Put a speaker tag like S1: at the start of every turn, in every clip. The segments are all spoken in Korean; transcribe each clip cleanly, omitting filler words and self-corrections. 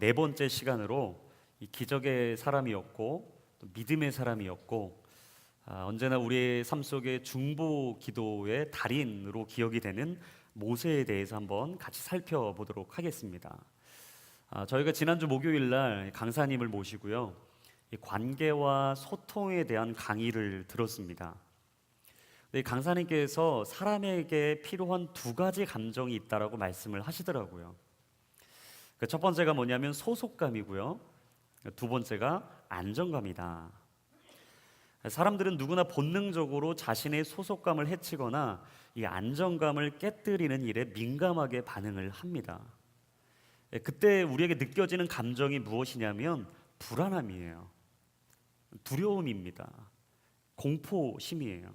S1: 네 번째 시간으로 이 기적의 사람이었고 또 믿음의 사람이었고 언제나 우리의 삶 속에 중보 기도의 달인으로 기억이 되는 모세에 대해서 한번 같이 살펴보도록 하겠습니다. 저희가 지난주 목요일 날 강사님을 모시고요, 이 관계와 소통에 대한 강의를 들었습니다. 이 강사님께서 사람에게 필요한 두 가지 감정이 있다라고 말씀을 하시더라고요. 그 첫 번째가 뭐냐면 소속감이고요, 두 번째가 안정감이다. 사람들은 누구나 본능적으로 자신의 소속감을 해치거나 이 안정감을 깨뜨리는 일에 민감하게 반응을 합니다. 그때 우리에게 느껴지는 감정이 무엇이냐면 불안함이에요. 두려움입니다. 공포심이에요.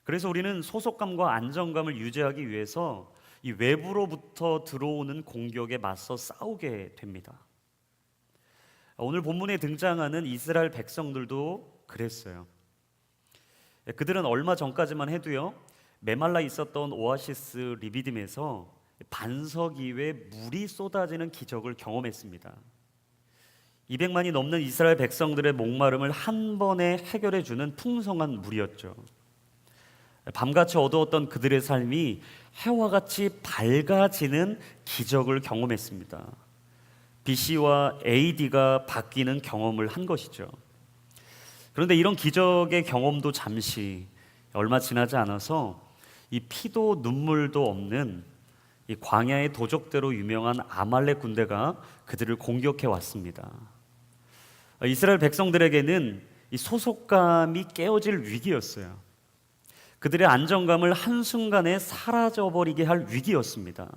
S1: 그래서 우리는 소속감과 안정감을 유지하기 위해서 이 외부로부터 들어오는 공격에 맞서 싸우게 됩니다. 오늘 본문에 등장하는 이스라엘 백성들도 그랬어요. 그들은 얼마 전까지만 해도요, 메말라 있었던 오아시스 리비딤에서 반석 위에 물이 쏟아지는 기적을 경험했습니다. 200만이 넘는 이스라엘 백성들의 목마름을 한 번에 해결해 주는 풍성한 물이었죠. 밤같이 어두웠던 그들의 삶이 해와 같이 밝아지는 기적을 경험했습니다. BC와 AD가 바뀌는 경험을 한 것이죠. 그런데 이런 기적의 경험도 잠시, 얼마 지나지 않아서 이 피도 눈물도 없는 이 광야의 도적대로 유명한 아말렉 군대가 그들을 공격해 왔습니다. 이스라엘 백성들에게는 이 소속감이 깨어질 위기였어요. 그들의 안정감을 한순간에 사라져버리게 할 위기였습니다.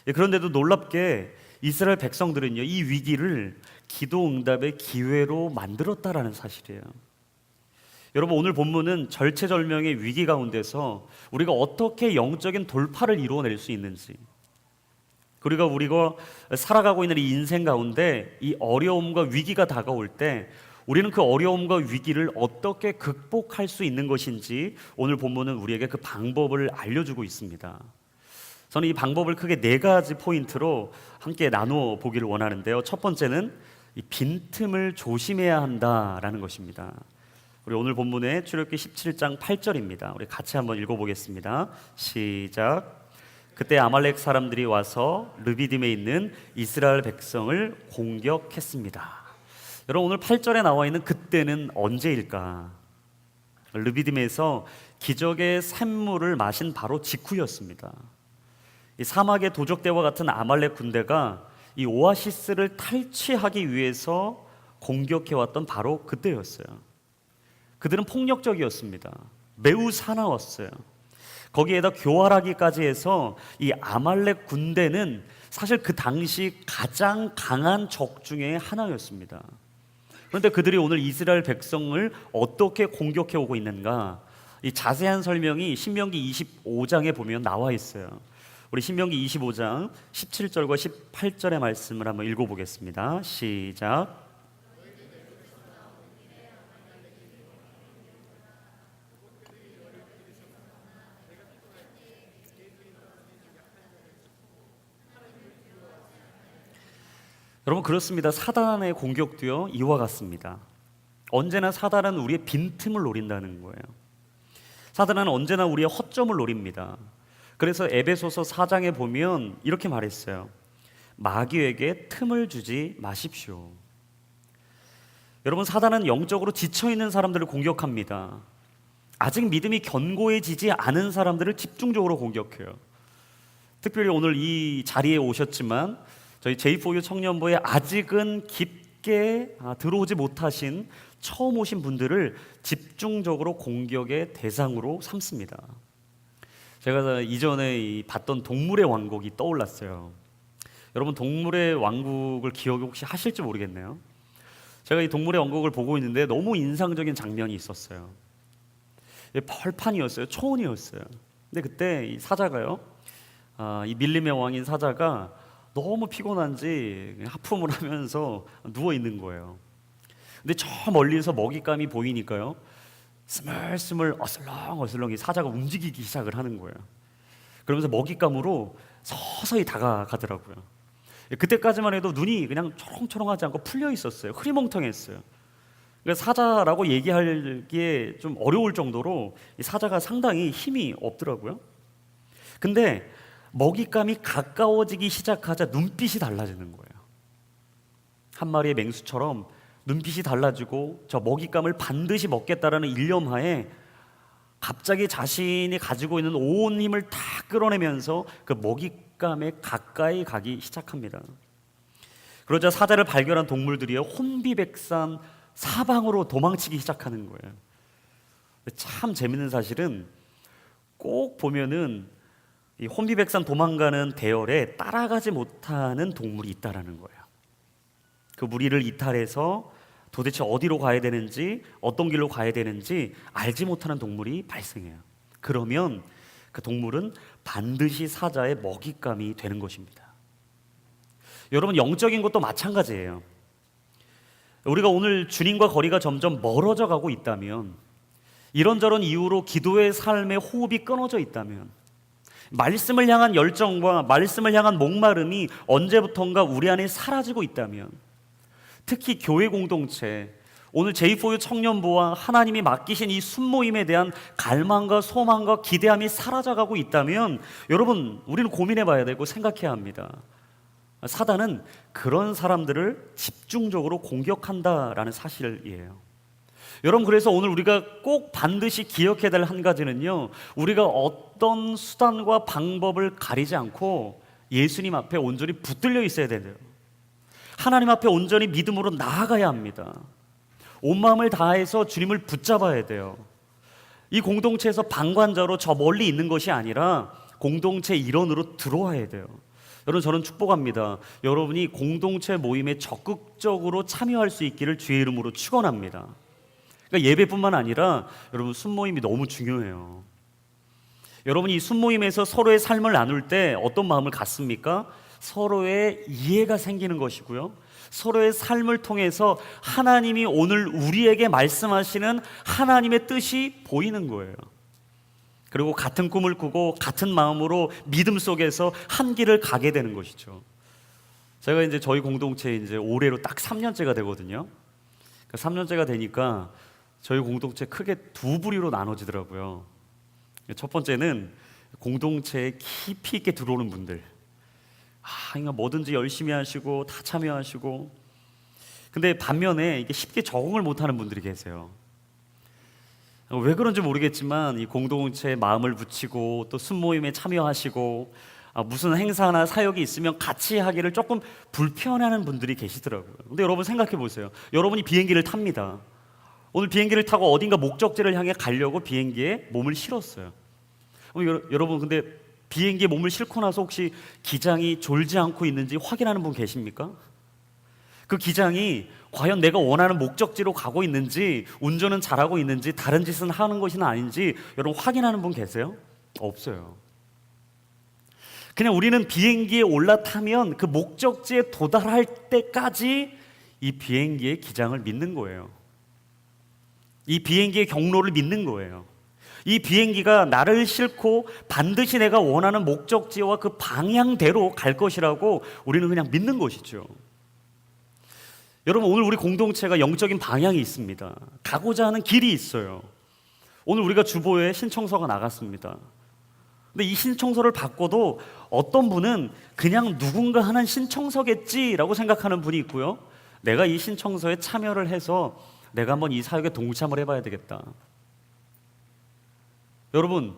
S1: 그런데도 놀랍게 이스라엘 백성들은요, 이 위기를 기도 응답의 기회로 만들었다라는 사실이에요. 여러분, 오늘 본문은 절체절명의 위기 가운데서 우리가 어떻게 영적인 돌파를 이루어낼 수 있는지, 그리고 우리가 살아가고 있는 이 인생 가운데 이 어려움과 위기가 다가올 때 우리는 그 어려움과 위기를 어떻게 극복할 수 있는 것인지 오늘 본문은 우리에게 그 방법을 알려주고 있습니다. 저는 이 방법을 크게 네 가지 포인트로 함께 나누어 보기를 원하는데요. 첫 번째는 이 빈틈을 조심해야 한다라는 것입니다. 우리 오늘 본문의 출애굽기 17장 8절입니다. 우리 같이 한번 읽어보겠습니다. 시작. 그때 아말렉 사람들이 와서 르비딤에 있는 이스라엘 백성을 공격했습니다. 여러분, 오늘 8절에 나와 있는 그때는 언제일까? 르비딤에서 기적의 샘물을 마신 바로 직후였습니다. 이 사막의 도적대와 같은 아말렉 군대가 이 오아시스를 탈취하기 위해서 공격해왔던 바로 그때였어요. 그들은 폭력적이었습니다. 매우 사나웠어요. 거기에다 교활하기까지 해서 이 아말렉 군대는 사실 그 당시 가장 강한 적 중에 하나였습니다. 그런데 그들이 오늘 이스라엘 백성을 어떻게 공격해 오고 있는가, 이 자세한 설명이 신명기 25장에 보면 나와 있어요. 우리 신명기 25장 17절과 18절의 말씀을 한번 읽어보겠습니다. 시작. 여러분, 그렇습니다. 사단의 공격도요, 이와 같습니다. 언제나 사단은 우리의 빈틈을 노린다는 거예요. 사단은 언제나 우리의 허점을 노립니다. 그래서 에베소서 4장에 보면 이렇게 말했어요. 마귀에게 틈을 주지 마십시오. 여러분, 사단은 영적으로 지쳐있는 사람들을 공격합니다. 아직 믿음이 견고해지지 않은 사람들을 집중적으로 공격해요. 특별히 오늘 이 자리에 오셨지만 저희 J4U 청년부에 아직은 깊게 들어오지 못하신 처음 오신 분들을 집중적으로 공격의 대상으로 삼습니다. 제가 이전에 봤던 동물의 왕국이 떠올랐어요. 여러분, 동물의 왕국을 기억 혹시 하실지 모르겠네요. 제가 이 동물의 왕국을 보고 있는데 너무 인상적인 장면이 있었어요. 벌판이었어요. 초원이었어요. 근데 그때 이 사자가요, 이 밀림의 왕인 사자가 너무 피곤한지 하품을 하면서 누워 있는 거예요. 근데 저 멀리서 먹잇감이 보이니까요, 스물스물 어슬렁어슬렁 이 사자가 움직이기 시작을 하는 거예요. 그러면서 먹잇감으로 서서히 다가가더라고요. 그때까지만 해도 눈이 그냥 초롱초롱하지 않고 풀려 있었어요. 흐리멍텅했어요. 그러니까 사자라고 얘기하기에 좀 어려울 정도로 이 사자가 상당히 힘이 없더라고요. 근데 먹잇감이 가까워지기 시작하자 눈빛이 달라지는 거예요. 한 마리의 맹수처럼 눈빛이 달라지고 저 먹잇감을 반드시 먹겠다라는 일념하에 갑자기 자신이 가지고 있는 온 힘을 다 끌어내면서 그 먹잇감에 가까이 가기 시작합니다. 그러자 사자를 발견한 동물들이 혼비백산 사방으로 도망치기 시작하는 거예요. 참 재밌는 사실은 꼭 보면은 이 혼비백산 도망가는 대열에 따라가지 못하는 동물이 있다라는 거예요. 그 무리를 이탈해서 도대체 어디로 가야 되는지, 어떤 길로 가야 되는지 알지 못하는 동물이 발생해요. 그러면 그 동물은 반드시 사자의 먹잇감이 되는 것입니다. 여러분, 영적인 것도 마찬가지예요. 우리가 오늘 주님과 거리가 점점 멀어져 가고 있다면, 이런저런 이유로 기도의 삶의 호흡이 끊어져 있다면, 말씀을 향한 열정과 말씀을 향한 목마름이 언제부턴가 우리 안에 사라지고 있다면, 특히 교회 공동체, 오늘 J4U 청년부와 하나님이 맡기신 이 순모임에 대한 갈망과 소망과 기대함이 사라져가고 있다면, 여러분, 우리는 고민해 봐야 되고 생각해야 합니다. 사단은 그런 사람들을 집중적으로 공격한다라는 사실이에요. 여러분, 그래서 오늘 우리가 꼭 반드시 기억해야 될 한 가지는요, 우리가 어떤 수단과 방법을 가리지 않고 예수님 앞에 온전히 붙들려 있어야 돼요. 하나님 앞에 온전히 믿음으로 나아가야 합니다. 온 마음을 다해서 주님을 붙잡아야 돼요. 이 공동체에서 방관자로 저 멀리 있는 것이 아니라 공동체 일원으로 들어와야 돼요. 여러분, 저는 축복합니다. 여러분이 공동체 모임에 적극적으로 참여할 수 있기를 주의 이름으로 축원합니다. 그러니까 예배뿐만 아니라 여러분, 순모임이 너무 중요해요. 여러분이 이 순모임에서 서로의 삶을 나눌 때 어떤 마음을 갖습니까? 서로의 이해가 생기는 것이고요, 서로의 삶을 통해서 하나님이 오늘 우리에게 말씀하시는 하나님의 뜻이 보이는 거예요. 그리고 같은 꿈을 꾸고 같은 마음으로 믿음 속에서 한 길을 가게 되는 것이죠. 제가 이제 저희 공동체 이제 올해로 딱 3년째가 되거든요. 3년째가 되니까 저희 공동체 크게 두 부류로 나눠지더라고요. 첫 번째는 공동체에 깊이 있게 들어오는 분들, 그러니까 뭐든지 열심히 하시고 다 참여하시고, 근데 반면에 이게 쉽게 적응을 못하는 분들이 계세요. 왜 그런지 모르겠지만 이 공동체에 마음을 붙이고 또 순모임에 참여하시고 무슨 행사나 사역이 있으면 같이 하기를 조금 불편해하는 분들이 계시더라고요. 근데 여러분 생각해 보세요. 여러분이 비행기를 탑니다. 오늘 비행기를 타고 어딘가 목적지를 향해 가려고 비행기에 몸을 실었어요. 여러분, 근데 비행기에 몸을 싣고 나서 혹시 기장이 졸지 않고 있는지 확인하는 분 계십니까? 그 기장이 과연 내가 원하는 목적지로 가고 있는지, 운전은 잘하고 있는지, 다른 짓은 하는 것이나 아닌지 여러분 확인하는 분 계세요? 없어요. 그냥 우리는 비행기에 올라타면 그 목적지에 도달할 때까지 이 비행기의 기장을 믿는 거예요. 이 비행기의 경로를 믿는 거예요. 이 비행기가 나를 싣고 반드시 내가 원하는 목적지와 그 방향대로 갈 것이라고 우리는 그냥 믿는 것이죠. 여러분, 오늘 우리 공동체가 영적인 방향이 있습니다. 가고자 하는 길이 있어요. 오늘 우리가 주보에 신청서가 나갔습니다. 근데 이 신청서를 받고도 어떤 분은 그냥 누군가 하는 신청서겠지라고 생각하는 분이 있고요, 내가 이 신청서에 참여를 해서 내가 한번 이 사역에 동참을 해봐야 되겠다. 여러분,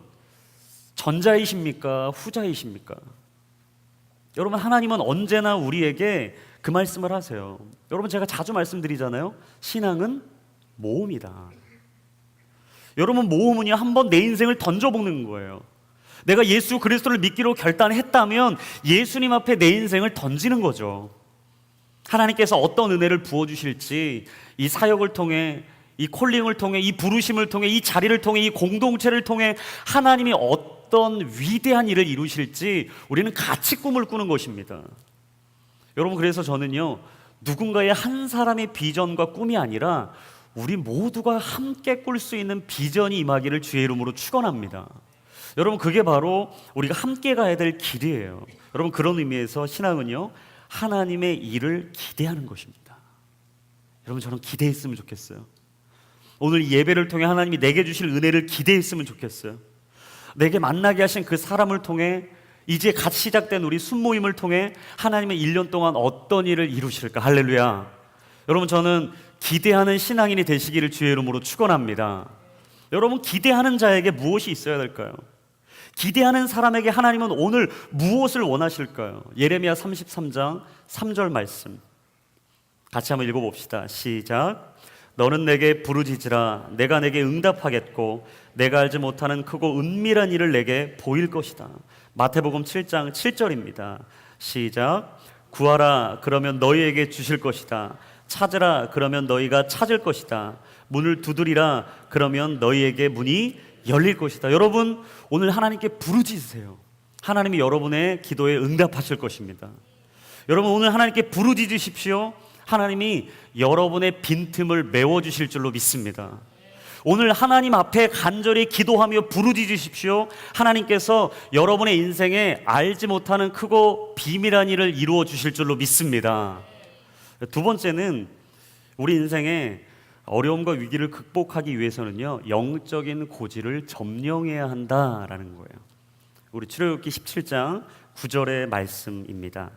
S1: 전자이십니까? 후자이십니까? 여러분, 하나님은 언제나 우리에게 그 말씀을 하세요. 여러분, 제가 자주 말씀드리잖아요. 신앙은 모험이다. 여러분, 모험은요, 한번 내 인생을 던져보는 거예요. 내가 예수 그리스도를 믿기로 결단했다면 예수님 앞에 내 인생을 던지는 거죠. 하나님께서 어떤 은혜를 부어주실지, 이 사역을 통해, 이 콜링을 통해, 이 부르심을 통해, 이 자리를 통해, 이 공동체를 통해 하나님이 어떤 위대한 일을 이루실지 우리는 같이 꿈을 꾸는 것입니다. 여러분, 그래서 저는요, 누군가의 한 사람의 비전과 꿈이 아니라 우리 모두가 함께 꿀 수 있는 비전이 임하기를 주의 이름으로 축원합니다. 여러분, 그게 바로 우리가 함께 가야 될 길이에요. 여러분, 그런 의미에서 신앙은요, 하나님의 일을 기대하는 것입니다. 여러분, 저는 기대했으면 좋겠어요. 오늘 이 예배를 통해 하나님이 내게 주실 은혜를 기대했으면 좋겠어요. 내게 만나게 하신 그 사람을 통해, 이제 갓 시작된 우리 순모임을 통해 하나님의 1년 동안 어떤 일을 이루실까. 할렐루야. 여러분, 저는 기대하는 신앙인이 되시기를 주의 이름으로 축원합니다. 여러분, 기대하는 자에게 무엇이 있어야 될까요? 기대하는 사람에게 하나님은 오늘 무엇을 원하실까요? 예레미야 33장 3절 말씀 같이 한번 읽어봅시다. 시작. 너는 내게 부르짖으라. 내가 내게 응답하겠고 내가 알지 못하는 크고 은밀한 일을 내게 보일 것이다. 마태복음 7장 7절입니다. 시작. 구하라. 그러면 너희에게 주실 것이다. 찾으라. 그러면 너희가 찾을 것이다. 문을 두드리라. 그러면 너희에게 문이 열릴 것이다. 여러분, 오늘 하나님께 부르짖으세요. 하나님이 여러분의 기도에 응답하실 것입니다. 여러분, 오늘 하나님께 부르짖으십시오. 하나님이 여러분의 빈틈을 메워주실 줄로 믿습니다. 오늘 하나님 앞에 간절히 기도하며 부르짖으십시오. 하나님께서 여러분의 인생에 알지 못하는 크고 비밀한 일을 이루어 주실 줄로 믿습니다. 두 번째는 우리 인생에 어려움과 위기를 극복하기 위해서는요, 영적인 고지를 점령해야 한다라는 거예요. 우리 출애굽기 17장 9절의 말씀입니다.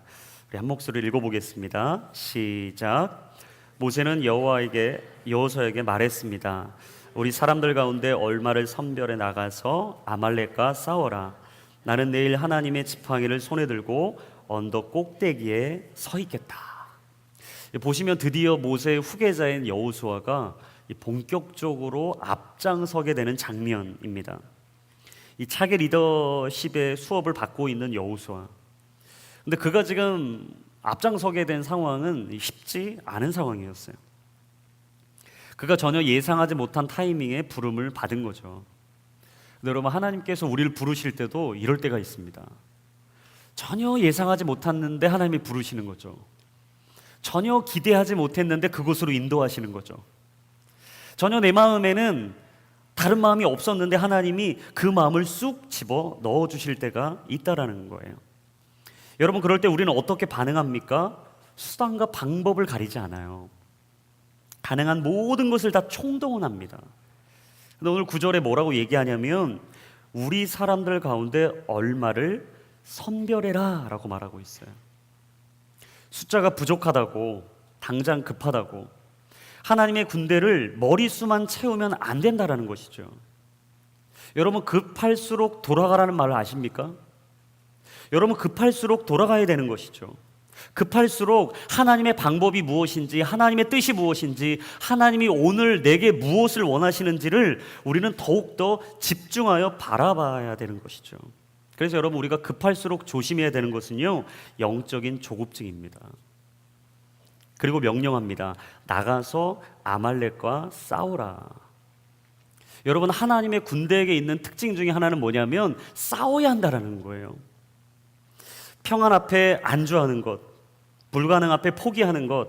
S1: 우리 한 목소리를 읽어보겠습니다. 시작. 모세는 여호수아에게 말했습니다. 우리 사람들 가운데 얼마를 선별해 나가서 아말렉과 싸워라. 나는 내일 하나님의 지팡이를 손에 들고 언덕 꼭대기에 서 있겠다. 보시면 드디어 모세의 후계자인 여호수아가 본격적으로 앞장서게 되는 장면입니다. 이 차기 리더십의 수업을 받고 있는 여호수아. 근데 그가 지금 앞장서게 된 상황은 쉽지 않은 상황이었어요. 그가 전혀 예상하지 못한 타이밍에 부름을 받은 거죠. 근데 여러분, 하나님께서 우리를 부르실 때도 이럴 때가 있습니다. 전혀 예상하지 못했는데 하나님이 부르시는 거죠. 전혀 기대하지 못했는데 그곳으로 인도하시는 거죠. 전혀 내 마음에는 다른 마음이 없었는데 하나님이 그 마음을 쑥 집어 넣어 주실 때가 있다라는 거예요. 여러분, 그럴 때 우리는 어떻게 반응합니까? 수단과 방법을 가리지 않아요. 가능한 모든 것을 다 총동원합니다. 근데 오늘 9절에 뭐라고 얘기하냐면 우리 사람들 가운데 얼마를 선별해라 라고 말하고 있어요. 숫자가 부족하다고, 당장 급하다고, 하나님의 군대를 머리수만 채우면 안 된다라는 것이죠. 여러분, 급할수록 돌아가라는 말을 아십니까? 여러분, 급할수록 돌아가야 되는 것이죠. 급할수록 하나님의 방법이 무엇인지, 하나님의 뜻이 무엇인지, 하나님이 오늘 내게 무엇을 원하시는지를 우리는 더욱더 집중하여 바라봐야 되는 것이죠. 그래서 여러분, 우리가 급할수록 조심해야 되는 것은요, 영적인 조급증입니다. 그리고 명령합니다. 나가서 아말렉과 싸우라. 여러분, 하나님의 군대에게 있는 특징 중에 하나는 뭐냐면 싸워야 한다라는 거예요. 평안 앞에 안주하는 것, 불가능 앞에 포기하는 것,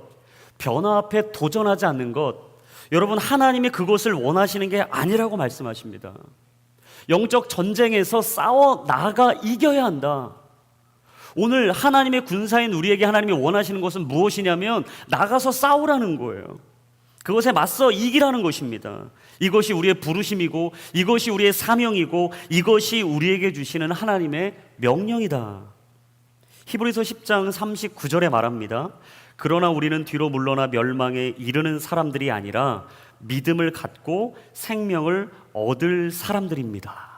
S1: 변화 앞에 도전하지 않는 것, 여러분, 하나님이 그것을 원하시는 게 아니라고 말씀하십니다. 영적 전쟁에서 싸워 나가 이겨야 한다. 오늘 하나님의 군사인 우리에게 하나님이 원하시는 것은 무엇이냐면 나가서 싸우라는 거예요. 그것에 맞서 이기라는 것입니다. 이것이 우리의 부르심이고, 이것이 우리의 사명이고, 이것이 우리에게 주시는 하나님의 명령이다. 히브리서 10장 39절에 말합니다. 그러나 우리는 뒤로 물러나 멸망에 이르는 사람들이 아니라 믿음을 갖고 생명을 얻을 사람들입니다.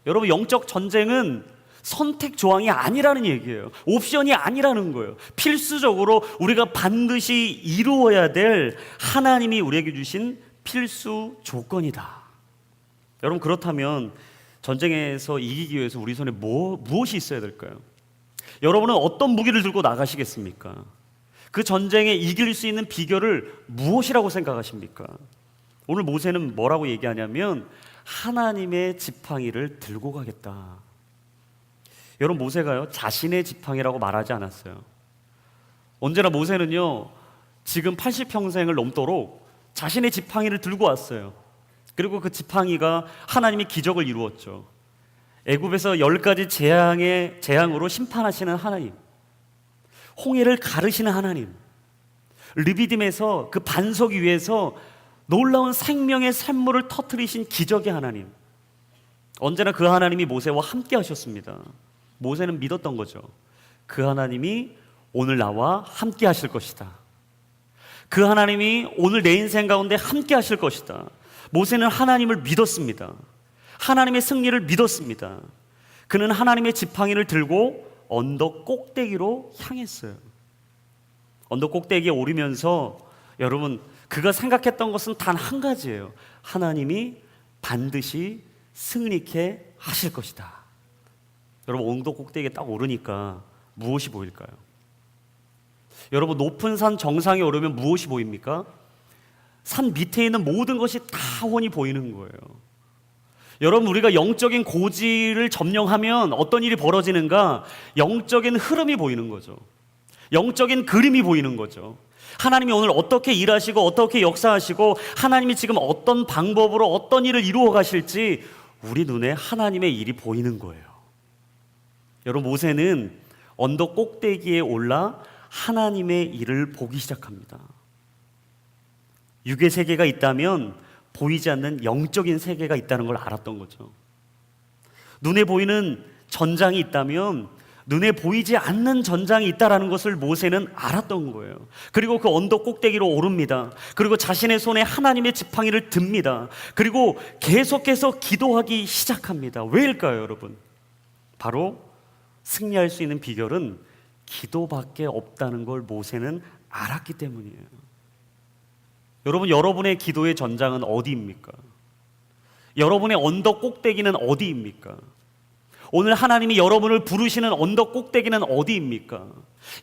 S1: 여러분, 영적 전쟁은 선택 조항이 아니라는 얘기예요. 옵션이 아니라는 거예요. 필수적으로 우리가 반드시 이루어야 될 하나님이 우리에게 주신 필수 조건이다. 여러분, 그렇다면 전쟁에서 이기기 위해서 우리 손에 무엇이 있어야 될까요? 여러분은 어떤 무기를 들고 나가시겠습니까? 그 전쟁에 이길 수 있는 비결을 무엇이라고 생각하십니까? 오늘 모세는 뭐라고 얘기하냐면 하나님의 지팡이를 들고 가겠다. 여러분, 모세가요 자신의 지팡이라고 말하지 않았어요. 언제나 모세는요 지금 80평생을 넘도록 자신의 지팡이를 들고 왔어요. 그리고 그 지팡이가 하나님이 기적을 이루었죠. 애굽에서 10가지 재앙으로 심판하시는 하나님, 홍해를 가르시는 하나님, 르비딤에서 그 반석 위에서 놀라운 생명의 샘물을 터뜨리신 기적의 하나님, 언제나 그 하나님이 모세와 함께 하셨습니다. 모세는 믿었던 거죠. 그 하나님이 오늘 나와 함께 하실 것이다. 그 하나님이 오늘 내 인생 가운데 함께 하실 것이다. 모세는 하나님을 믿었습니다. 하나님의 승리를 믿었습니다. 그는 하나님의 지팡이를 들고 언덕 꼭대기로 향했어요. 언덕 꼭대기에 오르면서 여러분, 그가 생각했던 것은 단 한 가지예요. 하나님이 반드시 승리케 하실 것이다. 여러분, 언덕 꼭대기에 딱 오르니까 무엇이 보일까요? 여러분, 높은 산 정상에 오르면 무엇이 보입니까? 산 밑에 있는 모든 것이 다 훤히 보이는 거예요. 여러분, 우리가 영적인 고지를 점령하면 어떤 일이 벌어지는가? 영적인 흐름이 보이는 거죠. 영적인 그림이 보이는 거죠. 하나님이 오늘 어떻게 일하시고 어떻게 역사하시고 하나님이 지금 어떤 방법으로 어떤 일을 이루어 가실지 우리 눈에 하나님의 일이 보이는 거예요. 여러분, 모세는 언덕 꼭대기에 올라 하나님의 일을 보기 시작합니다. 육의 세계가 있다면 보이지 않는 영적인 세계가 있다는 걸 알았던 거죠. 눈에 보이는 전장이 있다면 눈에 보이지 않는 전장이 있다는 것을 모세는 알았던 거예요. 그리고 그 언덕 꼭대기로 오릅니다. 그리고 자신의 손에 하나님의 지팡이를 듭니다. 그리고 계속해서 기도하기 시작합니다. 왜일까요, 여러분? 바로 승리할 수 있는 비결은 기도밖에 없다는 걸 모세는 알았기 때문이에요. 여러분, 여러분의 기도의 전장은 어디입니까? 여러분의 언덕 꼭대기는 어디입니까? 오늘 하나님이 여러분을 부르시는 언덕 꼭대기는 어디입니까?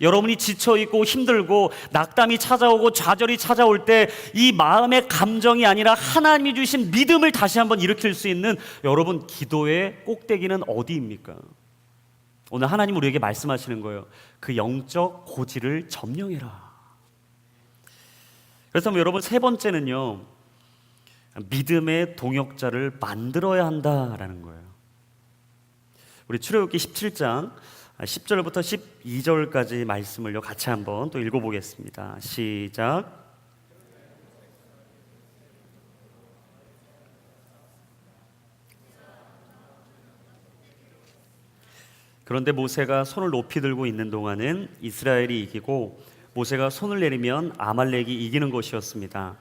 S1: 여러분이 지쳐있고 힘들고 낙담이 찾아오고 좌절이 찾아올 때 이 마음의 감정이 아니라 하나님이 주신 믿음을 다시 한번 일으킬 수 있는 여러분 기도의 꼭대기는 어디입니까? 오늘 하나님 우리에게 말씀하시는 거예요. 그 영적 고지를 점령해라. 그래서 여러분, 세 번째는요, 믿음의 동역자를 만들어야 한다라는 거예요. 우리 출애굽기 17장 10절부터 12절까지 말씀을요 같이 한번 또 읽어보겠습니다. 시작. 그런데 모세가 손을 높이 들고 있는 동안은 이스라엘이 이기고 모세가 손을 내리면 아말렉이 이기는 것이었습니다.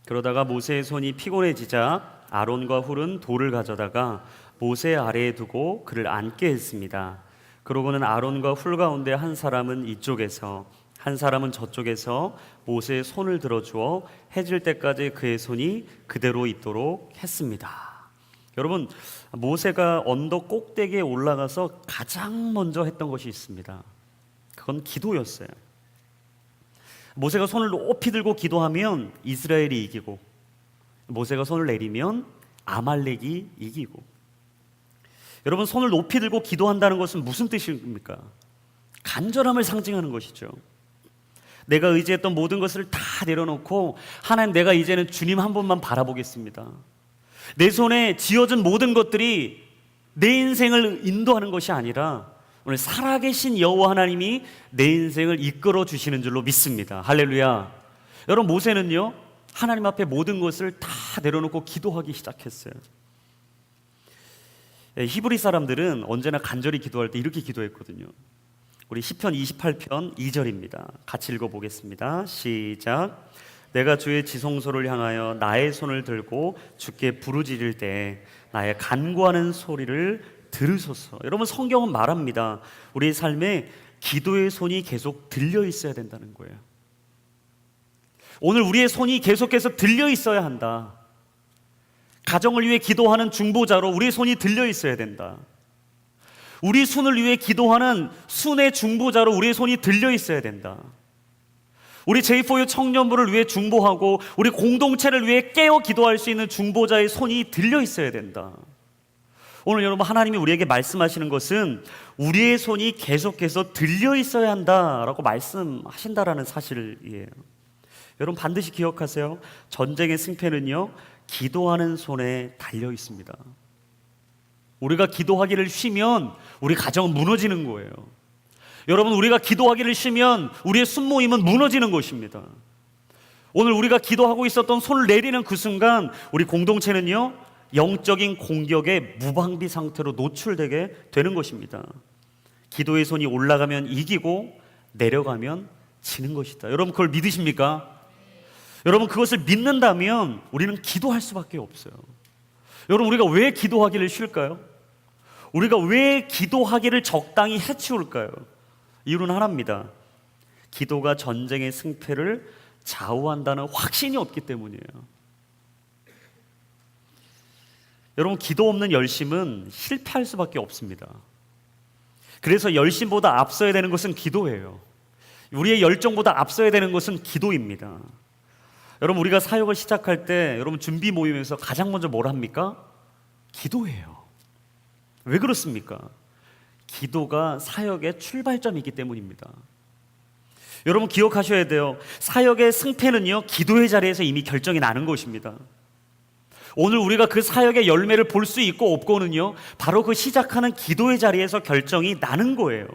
S1: 그러다가 모세의 손이 피곤해지자 아론과 훌은 돌을 가져다가 모세 아래에 두고 그를 앉게 했습니다. 그러고는 아론과 훌 가운데 한 사람은 이쪽에서 한 사람은 저쪽에서 모세의 손을 들어주어 해질 때까지 그의 손이 그대로 있도록 했습니다. 여러분, 모세가 언덕 꼭대기에 올라가서 가장 먼저 했던 것이 있습니다. 그건 기도였어요. 모세가 손을 높이 들고 기도하면 이스라엘이 이기고 모세가 손을 내리면 아말렉이 이기고. 여러분, 손을 높이 들고 기도한다는 것은 무슨 뜻입니까? 간절함을 상징하는 것이죠. 내가 의지했던 모든 것을 다 내려놓고 하나님, 내가 이제는 주님 한 분만 바라보겠습니다. 내 손에 쥐어진 모든 것들이 내 인생을 인도하는 것이 아니라 오늘 살아계신 여호와 하나님이 내 인생을 이끌어 주시는 줄로 믿습니다. 할렐루야. 여러분, 모세는요 하나님 앞에 모든 것을 다 내려놓고 기도하기 시작했어요. 히브리 사람들은 언제나 간절히 기도할 때 이렇게 기도했거든요. 우리 시편 28편 2절입니다. 같이 읽어보겠습니다. 시작. 내가 주의 지성소를 향하여 나의 손을 들고 주께 부르짖을 때 나의 간구하는 소리를 들으소서. 여러분, 성경은 말합니다. 우리의 삶에 기도의 손이 계속 들려 있어야 된다는 거예요. 오늘 우리의 손이 계속해서 들려 있어야 한다. 가정을 위해 기도하는 중보자로 우리의 손이 들려 있어야 된다. 우리 순을 위해 기도하는 순의 중보자로 우리의 손이 들려 있어야 된다. 우리 J4U 청년부를 위해 중보하고 우리 공동체를 위해 깨어 기도할 수 있는 중보자의 손이 들려 있어야 된다. 오늘 여러분, 하나님이 우리에게 말씀하시는 것은 우리의 손이 계속해서 들려 있어야 한다라고 말씀하신다라는 사실이에요. 여러분, 반드시 기억하세요. 전쟁의 승패는요 기도하는 손에 달려 있습니다. 우리가 기도하기를 쉬면 우리 가정은 무너지는 거예요. 여러분, 우리가 기도하기를 쉬면 우리의 순모임은 무너지는 것입니다. 오늘 우리가 기도하고 있었던 손을 내리는 그 순간 우리 공동체는요, 영적인 공격에 무방비 상태로 노출되게 되는 것입니다. 기도의 손이 올라가면 이기고 내려가면 지는 것이다. 여러분, 그걸 믿으십니까? 여러분, 그것을 믿는다면 우리는 기도할 수밖에 없어요. 여러분, 우리가 왜 기도하기를 쉴까요? 우리가 왜 기도하기를 적당히 해치울까요? 이유는 하나입니다. 기도가 전쟁의 승패를 좌우한다는 확신이 없기 때문이에요. 여러분, 기도 없는 열심은 실패할 수밖에 없습니다. 그래서 열심보다 앞서야 되는 것은 기도예요. 우리의 열정보다 앞서야 되는 것은 기도입니다. 여러분, 우리가 사역을 시작할 때 여러분 준비 모임에서 가장 먼저 뭘 합니까? 기도예요. 왜 그렇습니까? 기도가 사역의 출발점이기 때문입니다. 여러분, 기억하셔야 돼요. 사역의 승패는요, 기도의 자리에서 이미 결정이 나는 것입니다. 오늘 우리가 그 사역의 열매를 볼 수 있고 없고는요, 바로 그 시작하는 기도의 자리에서 결정이 나는 거예요.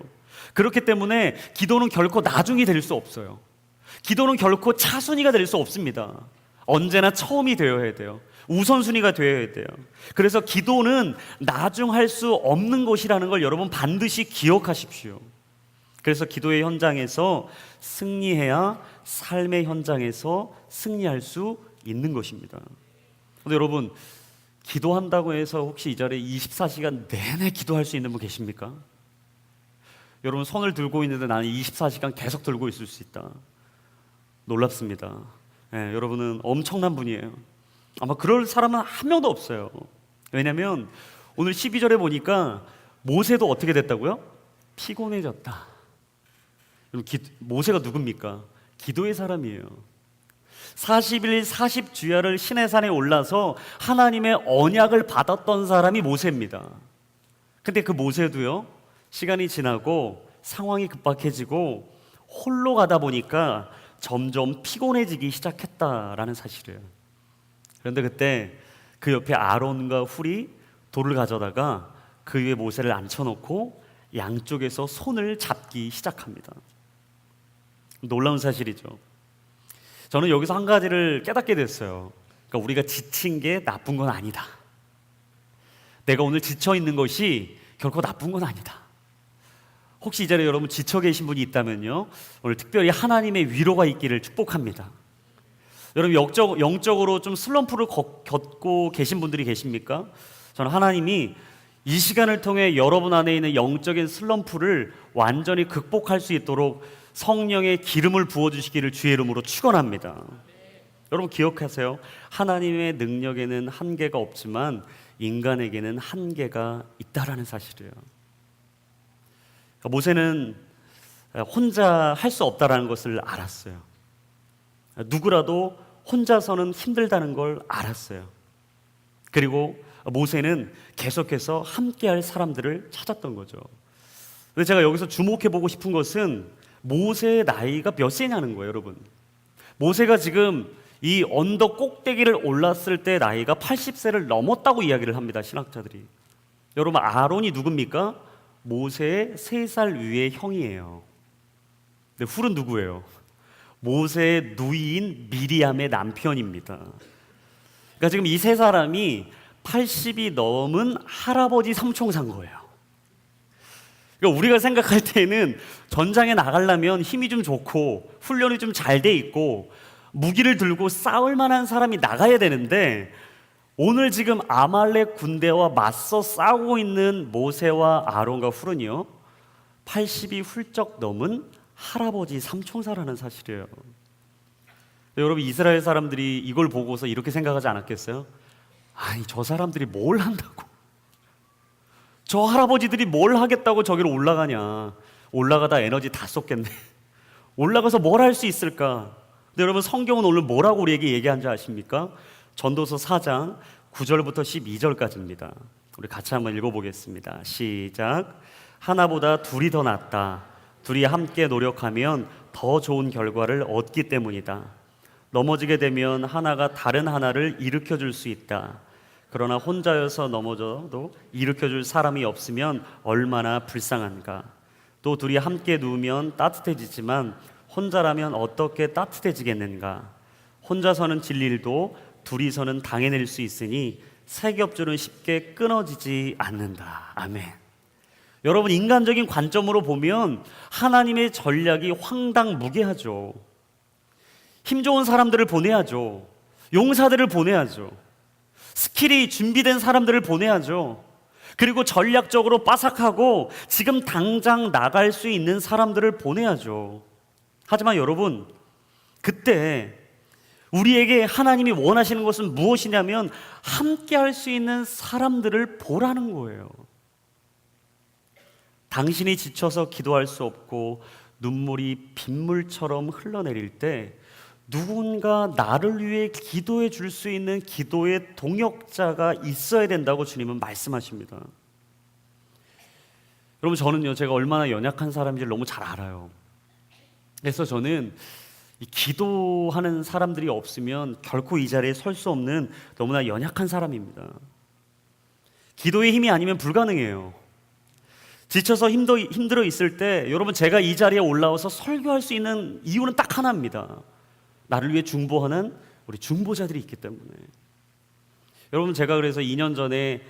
S1: 그렇기 때문에 기도는 결코 나중이 될 수 없어요. 기도는 결코 차순위가 될 수 없습니다. 언제나 처음이 되어야 돼요. 우선순위가 되어야 돼요. 그래서 기도는 나중할 수 없는 것이라는 걸 여러분 반드시 기억하십시오. 그래서 기도의 현장에서 승리해야 삶의 현장에서 승리할 수 있는 것입니다. 근데 여러분, 기도한다고 해서 혹시 이 자리에 24시간 내내 기도할 수 있는 분 계십니까? 여러분, 손을 들고 있는데 나는 24시간 계속 들고 있을 수 있다. 놀랍습니다. 네, 여러분은 엄청난 분이에요. 아마 그럴 사람은 한 명도 없어요. 왜냐하면 오늘 12절에 보니까 모세도 어떻게 됐다고요? 피곤해졌다. 모세가 누굽니까? 기도의 사람이에요. 40일 40주야를 시내산에 올라서 하나님의 언약을 받았던 사람이 모세입니다. 근데 그 모세도요, 시간이 지나고 상황이 급박해지고 홀로 가다 보니까 점점 피곤해지기 시작했다라는 사실이에요. 그런데 그때 그 옆에 아론과 훌이 돌을 가져다가 그 위에 모세를 앉혀놓고 양쪽에서 손을 잡기 시작합니다. 놀라운 사실이죠. 저는 여기서 한 가지를 깨닫게 됐어요. 그러니까 우리가 지친 게 나쁜 건 아니다. 내가 오늘 지쳐 있는 것이 결코 나쁜 건 아니다. 혹시 이 자리에 여러분 지쳐 계신 분이 있다면요, 오늘 특별히 하나님의 위로가 있기를 축복합니다. 여러분, 영적으로 좀 슬럼프를 겪고 계신 분들이 계십니까? 저는 하나님이 이 시간을 통해 여러분 안에 있는 영적인 슬럼프를 완전히 극복할 수 있도록 성령의 기름을 부어주시기를 주의 이름으로 축원합니다. 여러분, 기억하세요. 하나님의 능력에는 한계가 없지만 인간에게는 한계가 있다라는 사실이에요. 모세는 혼자 할 수 없다라는 것을 알았어요. 누구라도 혼자서는 힘들다는 걸 알았어요. 그리고 모세는 계속해서 함께할 사람들을 찾았던 거죠. 근데 제가 여기서 주목해보고 싶은 것은 모세의 나이가 몇 세냐는 거예요, 여러분. 모세가 지금 이 언덕 꼭대기를 올랐을 때 나이가 80세를 넘었다고 이야기를 합니다, 신학자들이. 여러분, 아론이 누굽니까? 모세의 3살 위의 형이에요. 근데 훌은 누구예요? 모세의 누이인 미리암의 남편입니다. 그러니까 지금 이 세 사람이 80이 넘은 할아버지 삼총사인 거예요. 그러니까 우리가 생각할 때는 전장에 나가려면 힘이 좀 좋고 훈련이 좀 잘 돼 있고 무기를 들고 싸울 만한 사람이 나가야 되는데, 오늘 지금 아말렉 군대와 맞서 싸우고 있는 모세와 아론과 훌은요, 80이 훌쩍 넘은 할아버지 삼총사라는 사실이에요. 여러분, 이스라엘 사람들이 이걸 보고서 이렇게 생각하지 않았겠어요? 아니, 저 사람들이 뭘 한다고, 저 할아버지들이 뭘 하겠다고 저기로 올라가냐, 올라가다 에너지 다 쏟겠네, 올라가서 뭘 할 수 있을까. 근데 여러분, 성경은 오늘 뭐라고 우리에게 얘기한지 아십니까? 전도서 4장 9절부터 12절까지입니다. 우리 같이 한번 읽어보겠습니다. 시작. 하나보다 둘이 더 낫다. 둘이 함께 노력하면 더 좋은 결과를 얻기 때문이다. 넘어지게 되면 하나가 다른 하나를 일으켜줄 수 있다. 그러나 혼자여서 넘어져도 일으켜줄 사람이 없으면 얼마나 불쌍한가. 또 둘이 함께 누우면 따뜻해지지만 혼자라면 어떻게 따뜻해지겠는가? 혼자서는 질 일도 둘이서는 당해낼 수 있으니 세 겹줄은 쉽게 끊어지지 않는다. 아멘. 여러분, 인간적인 관점으로 보면 하나님의 전략이 황당무계하죠. 힘 좋은 사람들을 보내야죠. 용사들을 보내야죠. 스킬이 준비된 사람들을 보내야죠. 그리고 전략적으로 빠삭하고 지금 당장 나갈 수 있는 사람들을 보내야죠. 하지만 여러분, 그때 우리에게 하나님이 원하시는 것은 무엇이냐면 함께 할 수 있는 사람들을 보라는 거예요. 당신이 지쳐서 기도할 수 없고 눈물이 빗물처럼 흘러내릴 때 누군가 나를 위해 기도해 줄 수 있는 기도의 동역자가 있어야 된다고 주님은 말씀하십니다. 여러분, 저는요, 제가 얼마나 연약한 사람인지를 너무 잘 알아요. 그래서 저는 이 기도하는 사람들이 없으면 결코 이 자리에 설 수 없는 너무나 연약한 사람입니다. 기도의 힘이 아니면 불가능해요. 지쳐서 힘들어 있을 때 여러분, 제가 이 자리에 올라와서 설교할 수 있는 이유는 딱 하나입니다. 나를 위해 중보하는 우리 중보자들이 있기 때문에. 여러분, 제가 그래서 2년 전에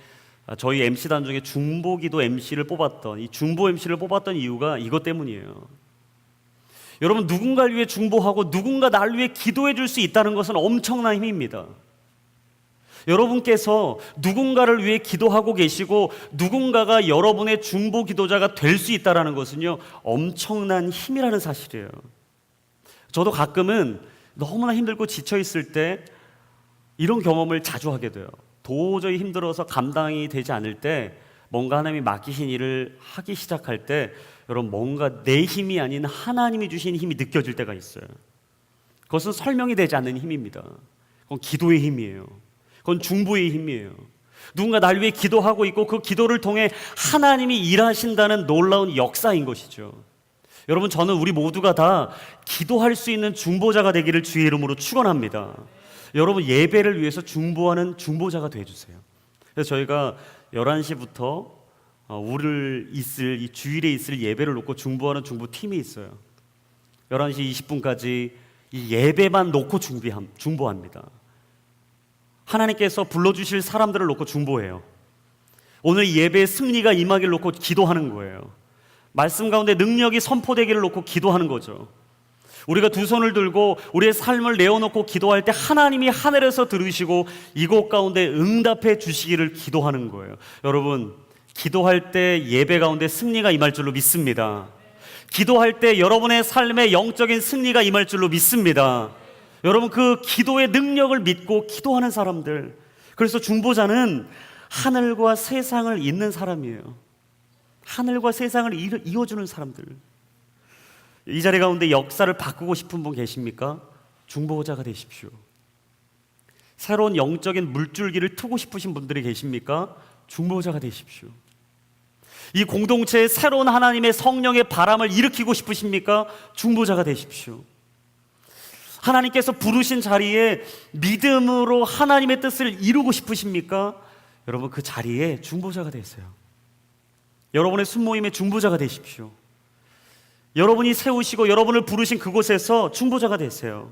S1: 저희 MC단 중에 중보기도 MC를 뽑았던, 이 중보 MC를 뽑았던 이유가 이것 때문이에요. 여러분, 누군가를 위해 중보하고 누군가 나를 위해 기도해 줄 수 있다는 것은 엄청난 힘입니다. 여러분께서 누군가를 위해 기도하고 계시고 누군가가 여러분의 중보 기도자가 될 수 있다는 것은요, 엄청난 힘이라는 사실이에요. 저도 가끔은 너무나 힘들고 지쳐 있을 때 이런 경험을 자주 하게 돼요. 도저히 힘들어서 감당이 되지 않을 때, 뭔가 하나님이 맡기신 일을 하기 시작할 때 여러분, 뭔가 내 힘이 아닌 하나님이 주신 힘이 느껴질 때가 있어요. 그것은 설명이 되지 않는 힘입니다. 그건 기도의 힘이에요. 그건 중보의 힘이에요. 누군가 날 위해 기도하고 있고 그 기도를 통해 하나님이 일하신다는 놀라운 역사인 것이죠. 여러분, 저는 우리 모두가 다 기도할 수 있는 중보자가 되기를 주의 이름으로 축원합니다. 여러분, 예배를 위해서 중보하는 중보자가 되어주세요. 그래서 저희가 11시부터 이 주일에 있을 예배를 놓고 중보하는 중보팀이 있어요. 11시 20분까지 이 예배만 놓고 중보합니다. 하나님께서 불러주실 사람들을 놓고 중보해요. 오늘 예배의 승리가 임하기를 놓고 기도하는 거예요. 말씀 가운데 능력이 선포되기를 놓고 기도하는 거죠. 우리가 두 손을 들고 우리의 삶을 내어놓고 기도할 때 하나님이 하늘에서 들으시고 이곳 가운데 응답해 주시기를 기도하는 거예요. 여러분, 기도할 때 예배 가운데 승리가 임할 줄로 믿습니다. 기도할 때 여러분의 삶에 영적인 승리가 임할 줄로 믿습니다. 여러분, 그 기도의 능력을 믿고 기도하는 사람들, 그래서 중보자는 하늘과 세상을 잇는 사람이에요. 하늘과 세상을 이어주는 사람들. 이 자리 가운데 역사를 바꾸고 싶은 분 계십니까? 중보자가 되십시오. 새로운 영적인 물줄기를 트고 싶으신 분들이 계십니까? 중보자가 되십시오. 이 공동체에 새로운 하나님의 성령의 바람을 일으키고 싶으십니까? 중보자가 되십시오. 하나님께서 부르신 자리에 믿음으로 하나님의 뜻을 이루고 싶으십니까? 여러분, 그 자리에 중보자가 되세요. 여러분의 순모임의 중보자가 되십시오. 여러분이 세우시고 여러분을 부르신 그곳에서 중보자가 되세요.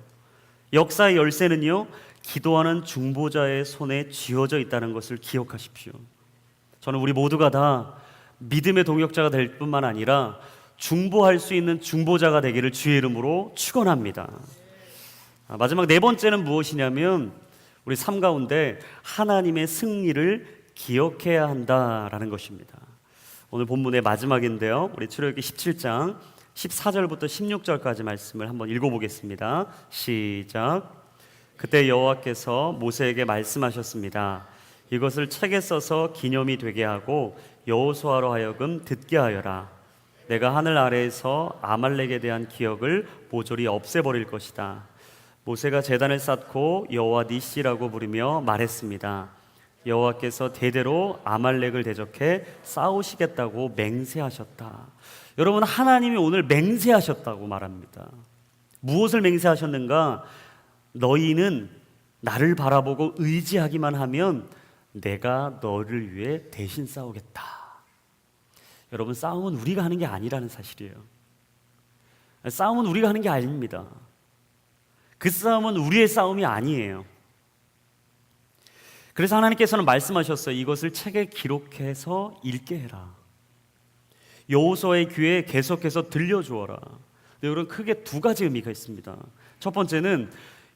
S1: 역사의 열쇠는요, 기도하는 중보자의 손에 쥐어져 있다는 것을 기억하십시오. 저는 우리 모두가 다 믿음의 동역자가 될 뿐만 아니라 중보할 수 있는 중보자가 되기를 주의 이름으로 축원합니다. 마지막 네 번째는 무엇이냐면, 우리 삶 가운데 하나님의 승리를 기억해야 한다라는 것입니다. 오늘 본문의 마지막인데요, 우리 출애굽기 17장 14절부터 16절까지 말씀을 한번 읽어보겠습니다. 시작. 그때 여호와께서 모세에게 말씀하셨습니다. 이것을 책에 써서 기념이 되게 하고 여호수아로 하여금 듣게 하여라. 내가 하늘 아래에서 아말렉에 대한 기억을 모조리 없애버릴 것이다. 모세가 제단을 쌓고 여호와 니시라고 부르며 말했습니다. 여호와께서 대대로 아말렉을 대적해 싸우시겠다고 맹세하셨다. 여러분, 하나님이 오늘 맹세하셨다고 말합니다. 무엇을 맹세하셨는가? 너희는 나를 바라보고 의지하기만 하면 내가 너를 위해 대신 싸우겠다. 여러분, 싸움은 우리가 하는 게 아니라는 사실이에요. 싸움은 우리가 하는 게 아닙니다. 그 싸움은 우리의 싸움이 아니에요. 그래서 하나님께서는 말씀하셨어요. 이것을 책에 기록해서 읽게 해라. 여호수아의 귀에 계속해서 들려주어라. 여러분, 크게 두 가지 의미가 있습니다. 첫 번째는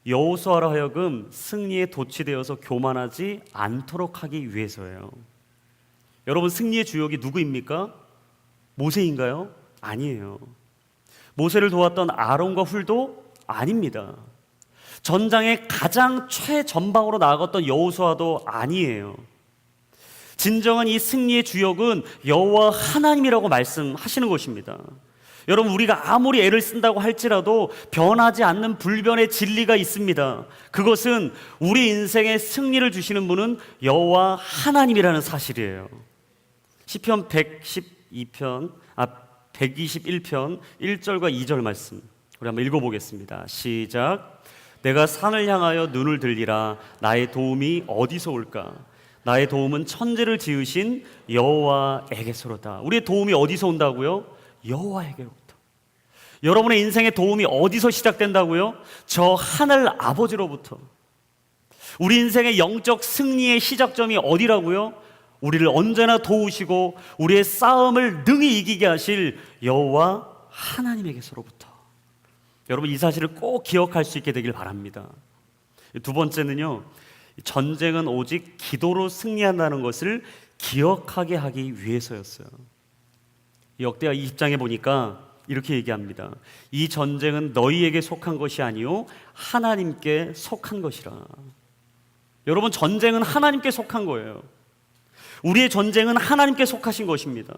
S1: 여호수아로 하여금 승리에 도취되어서 교만하지 않도록 하기 위해서예요. 여러분, 승리의 주역이 누구입니까? 모세인가요? 아니에요. 모세를 도왔던 아론과 훌도 아닙니다. 전장의 가장 최전방으로 나아갔던 여호수아도 아니에요. 진정한 이 승리의 주역은 여호와 하나님이라고 말씀하시는 것입니다. 여러분, 우리가 아무리 애를 쓴다고 할지라도 변하지 않는 불변의 진리가 있습니다. 그것은 우리 인생의 승리를 주시는 분은 여호와 하나님이라는 사실이에요. 시편 121편 1절과 2절 말씀 우리 한번 읽어보겠습니다. 시작. 내가 산을 향하여 눈을 들리라. 나의 도움이 어디서 올까? 나의 도움은 천지를 지으신 여호와에게서로다. 우리의 도움이 어디서 온다고요? 여호와에게로부터. 여러분의 인생의 도움이 어디서 시작된다고요? 저 하늘 아버지로부터. 우리 인생의 영적 승리의 시작점이 어디라고요? 우리를 언제나 도우시고 우리의 싸움을 능히 이기게 하실 여호와 하나님에게서로부터. 여러분, 이 사실을 꼭 기억할 수 있게 되길 바랍니다. 두 번째는요, 전쟁은 오직 기도로 승리한다는 것을 기억하게 하기 위해서였어요. 역대하 20장에 보니까 이렇게 얘기합니다. 이 전쟁은 너희에게 속한 것이 아니요 하나님께 속한 것이라. 여러분, 전쟁은 하나님께 속한 거예요. 우리의 전쟁은 하나님께 속하신 것입니다.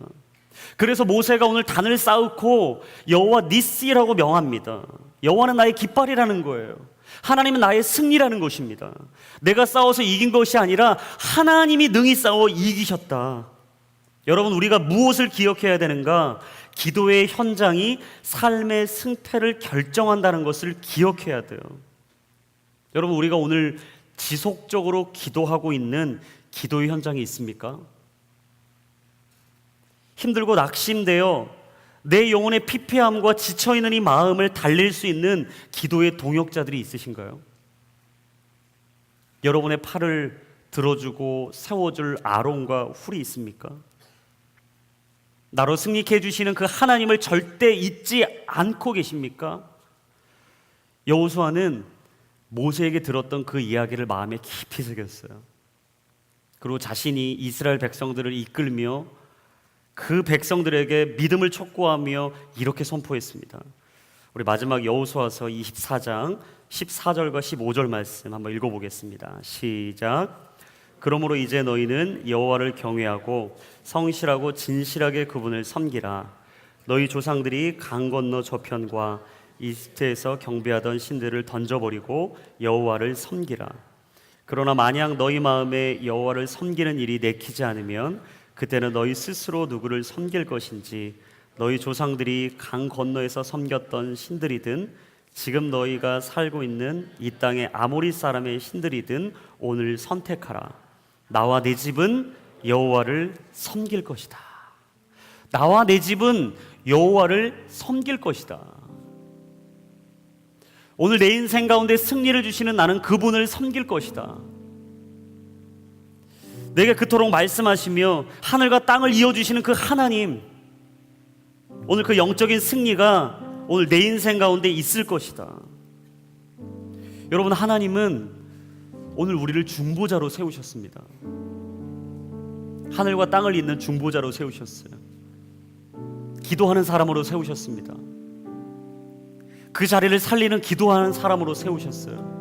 S1: 그래서 모세가 오늘 단을 쌓고 여호와 니시라고 명합니다. 여호와는 나의 깃발이라는 거예요. 하나님은 나의 승리라는 것입니다. 내가 싸워서 이긴 것이 아니라 하나님이 능히 싸워 이기셨다. 여러분, 우리가 무엇을 기억해야 되는가? 기도의 현장이 삶의 승패를 결정한다는 것을 기억해야 돼요. 여러분, 우리가 오늘 지속적으로 기도하고 있는 기도의 현장이 있습니까? 힘들고 낙심되어 내 영혼의 피폐함과 지쳐있는 이 마음을 달랠 수 있는 기도의 동역자들이 있으신가요? 여러분의 팔을 들어주고 세워줄 아론과 훌이 있습니까? 나로 승리케 해주시는 그 하나님을 절대 잊지 않고 계십니까? 여호수아는 모세에게 들었던 그 이야기를 마음에 깊이 새겼어요. 그리고 자신이 이스라엘 백성들을 이끌며 그 백성들에게 믿음을 촉구하며 이렇게 선포했습니다. 우리 마지막 여호수아서 24장 14절과 15절 말씀 한번 읽어보겠습니다. 시작. 그러므로 이제 너희는 여호와를 경외하고 성실하고 진실하게 그분을 섬기라. 너희 조상들이 강 건너 저편과 이집트에서 경배하던 신들을 던져버리고 여호와를 섬기라. 그러나 만약 너희 마음에 여호와를 섬기는 일이 내키지 않으면 그때는 너희 스스로 누구를 섬길 것인지 너희 조상들이 강 건너에서 섬겼던 신들이든 지금 너희가 살고 있는 이 땅의 아모리 사람의 신들이든 오늘 선택하라. 나와 내 집은 여호와를 섬길 것이다. 나와 내 집은 여호와를 섬길 것이다. 오늘 내 인생 가운데 승리를 주시는 나는 그분을 섬길 것이다. 내게 그토록 말씀하시며 하늘과 땅을 이어주시는 그 하나님, 오늘 그 영적인 승리가 오늘 내 인생 가운데 있을 것이다. 여러분, 하나님은 오늘 우리를 중보자로 세우셨습니다. 하늘과 땅을 잇는 중보자로 세우셨어요. 기도하는 사람으로 세우셨습니다. 그 자리를 살리는 기도하는 사람으로 세우셨어요.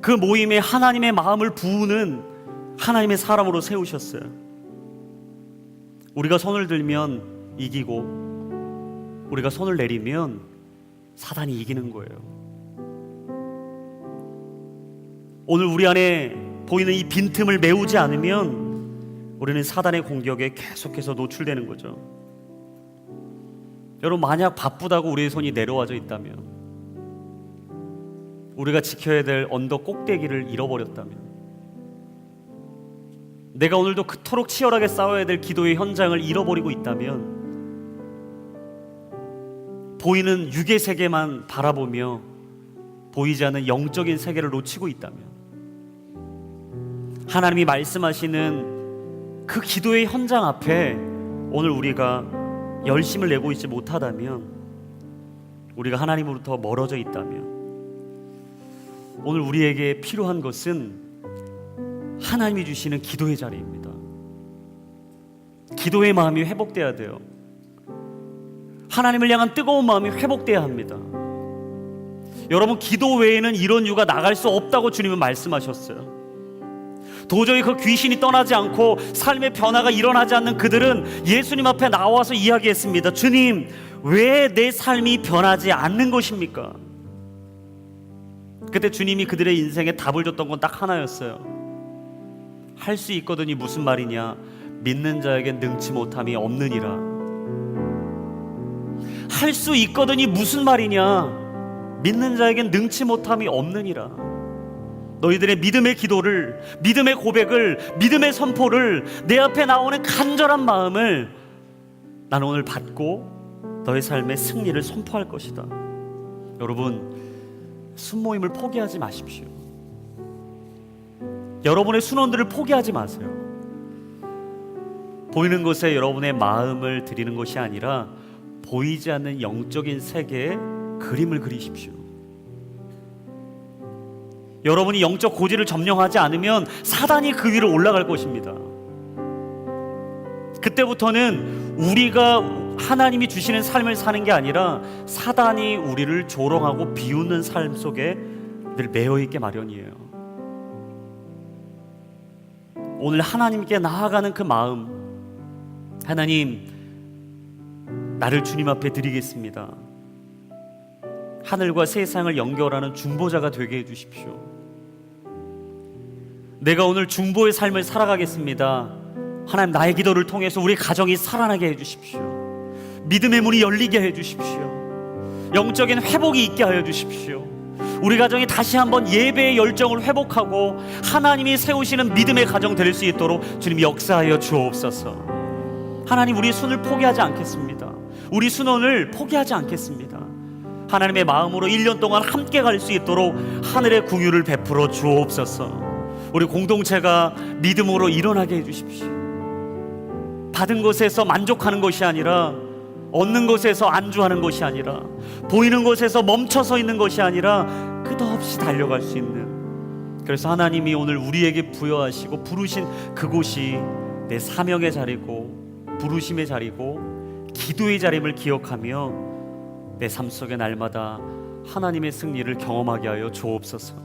S1: 그 모임에 하나님의 마음을 부으는 하나님의 사람으로 세우셨어요. 우리가 손을 들면 이기고 우리가 손을 내리면 사단이 이기는 거예요. 오늘 우리 안에 보이는 이 빈틈을 메우지 않으면 우리는 사단의 공격에 계속해서 노출되는 거죠. 여러분, 만약 바쁘다고 우리의 손이 내려와져 있다면, 우리가 지켜야 될 언덕 꼭대기를 잃어버렸다면, 내가 오늘도 그토록 치열하게 싸워야 될 기도의 현장을 잃어버리고 있다면, 보이는 육의 세계만 바라보며 보이지 않는 영적인 세계를 놓치고 있다면, 하나님이 말씀하시는 그 기도의 현장 앞에 오늘 우리가 열심을 내고 있지 못하다면, 우리가 하나님으로부터 멀어져 있다면, 오늘 우리에게 필요한 것은 하나님이 주시는 기도의 자리입니다. 기도의 마음이 회복돼야 돼요. 하나님을 향한 뜨거운 마음이 회복돼야 합니다. 여러분, 기도 외에는 이런 유가 나갈 수 없다고 주님은 말씀하셨어요. 도저히 그 귀신이 떠나지 않고 삶의 변화가 일어나지 않는 그들은 예수님 앞에 나와서 이야기했습니다. 주님, 왜 내 삶이 변하지 않는 것입니까? 그때 주님이 그들의 인생에 답을 줬던 건 딱 하나였어요. 할 수 있거든이 무슨 말이냐? 믿는 자에겐 능치 못함이 없느니라. 할 수 있거든이 무슨 말이냐? 믿는 자에겐 능치 못함이 없느니라. 너희들의 믿음의 기도를, 믿음의 고백을, 믿음의 선포를, 내 앞에 나오는 간절한 마음을 나는 오늘 받고 너의 삶의 승리를 선포할 것이다. 여러분, 순모임을 포기하지 마십시오. 여러분의 순원들을 포기하지 마세요. 보이는 곳에 여러분의 마음을 드리는 것이 아니라 보이지 않는 영적인 세계에 그림을 그리십시오. 여러분이 영적 고지를 점령하지 않으면 사단이 그 위로 올라갈 것입니다. 그때부터는 우리가 하나님이 주시는 삶을 사는 게 아니라 사단이 우리를 조롱하고 비웃는 삶 속에 늘 매여 있게 마련이에요. 오늘 하나님께 나아가는 그 마음, 하나님, 나를 주님 앞에 드리겠습니다. 하늘과 세상을 연결하는 중보자가 되게 해주십시오. 내가 오늘 중보의 삶을 살아가겠습니다. 하나님, 나의 기도를 통해서 우리 가정이 살아나게 해주십시오. 믿음의 문이 열리게 해주십시오. 영적인 회복이 있게 하여 주십시오. 우리 가정이 다시 한번 예배의 열정을 회복하고 하나님이 세우시는 믿음의 가정 될 수 있도록 주님 역사하여 주옵소서. 하나님, 우리 손을 포기하지 않겠습니다. 우리 순원을 포기하지 않겠습니다. 하나님의 마음으로 1년 동안 함께 갈 수 있도록 하늘의 긍휼을 베풀어 주옵소서. 우리 공동체가 믿음으로 일어나게 해주십시오. 받은 것에서 만족하는 것이 아니라, 얻는 것에서 안주하는 것이 아니라, 보이는 것에서 멈춰서 있는 것이 아니라 끝없이 달려갈 수 있는, 그래서 하나님이 오늘 우리에게 부여하시고 부르신 그곳이 내 사명의 자리고 부르심의 자리고 기도의 자림을 기억하며 내 삶 속에 날마다 하나님의 승리를 경험하게 하여 주옵소서.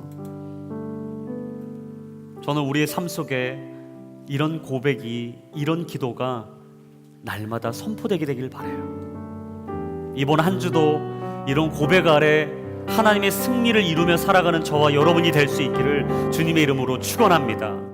S1: 저는 우리의 삶 속에 이런 고백이, 이런 기도가 날마다 선포되게 되길 바라요. 이번 한 주도 이런 고백 아래 하나님의 승리를 이루며 살아가는 저와 여러분이 될 수 있기를 주님의 이름으로 축원합니다.